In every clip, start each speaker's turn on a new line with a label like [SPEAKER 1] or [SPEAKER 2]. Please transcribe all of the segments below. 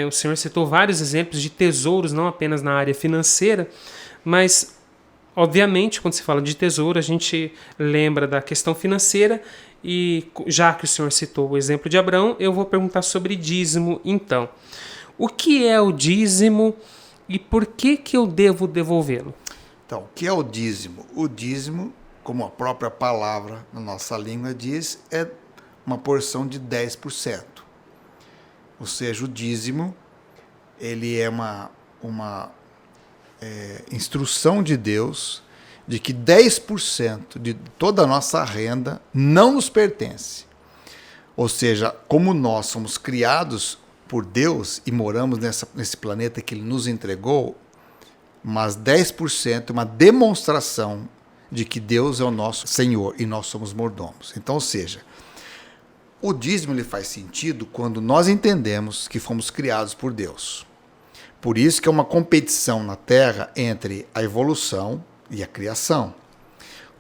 [SPEAKER 1] O senhor citou vários exemplos de tesouros, não apenas na área financeira, mas, obviamente, quando se fala de tesouro, a gente lembra da questão financeira. E já que o senhor citou o exemplo de Abraão, eu vou perguntar sobre dízimo, então. O que é o dízimo e por que eu devo devolvê-lo?
[SPEAKER 2] Então, o que é o dízimo? O dízimo, como a própria palavra na nossa língua diz, é uma porção de 10%. Ou seja, o dízimo, ele é uma instrução de Deus de que 10% de toda a nossa renda não nos pertence. Ou seja, como nós somos criados por Deus e moramos nesse planeta que Ele nos entregou, mas 10% é uma demonstração de que Deus é o nosso Senhor e nós somos mordomos. Então, ou seja, o dízimo ele faz sentido quando nós entendemos que fomos criados por Deus. Por isso que é uma competição na Terra entre a evolução e a criação.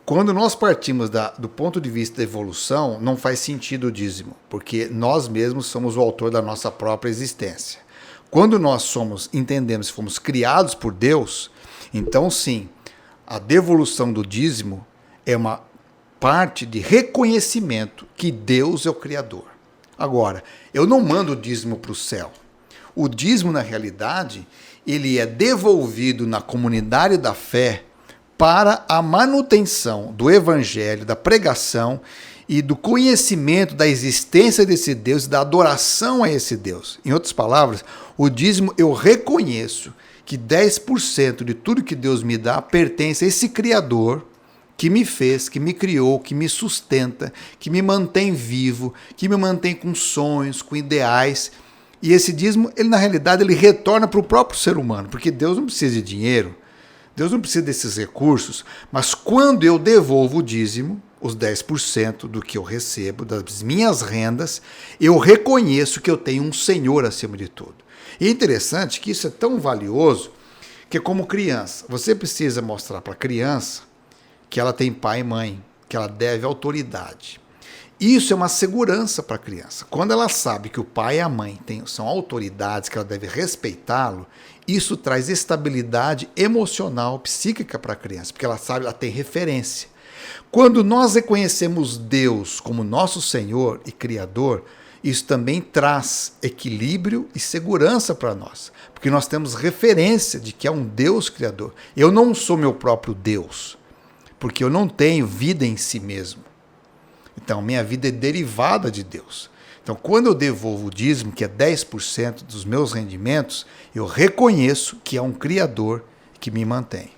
[SPEAKER 2] Quando nós partimos do ponto de vista da evolução, não faz sentido o dízimo, porque nós mesmos somos o autor da nossa própria existência. Quando nós entendemos que fomos criados por Deus, então sim, a devolução do dízimo é uma parte de reconhecimento que Deus é o Criador. Agora, eu não mando o dízimo para o céu. O dízimo, na realidade, ele é devolvido na comunidade da fé para a manutenção do evangelho, da pregação e do conhecimento da existência desse Deus e da adoração a esse Deus. Em outras palavras, o dízimo eu reconheço que 10% de tudo que Deus me dá pertence a esse Criador que me fez, que me criou, que me sustenta, que me mantém vivo, que me mantém com sonhos, com ideais. E esse dízimo, ele na realidade, ele retorna para o próprio ser humano, porque Deus não precisa de dinheiro, Deus não precisa desses recursos, mas quando eu devolvo o dízimo, os 10% do que eu recebo, das minhas rendas, eu reconheço que eu tenho um Senhor acima de tudo. E é interessante que isso é tão valioso que, como criança, você precisa mostrar para a criança que ela tem pai e mãe, que ela deve autoridade. Isso é uma segurança para a criança. Quando ela sabe que o pai e a mãe são autoridades, que ela deve respeitá-lo, isso traz estabilidade emocional, psíquica para a criança, porque ela sabe, ela tem referência. Quando nós reconhecemos Deus como nosso Senhor e Criador, isso também traz equilíbrio e segurança para nós, porque nós temos referência de que é um Deus Criador. Eu não sou meu próprio Deus, porque eu não tenho vida em si mesmo. Então, minha vida é derivada de Deus. Então, quando eu devolvo o dízimo, que é 10% dos meus rendimentos, eu reconheço que é um Criador que me mantém.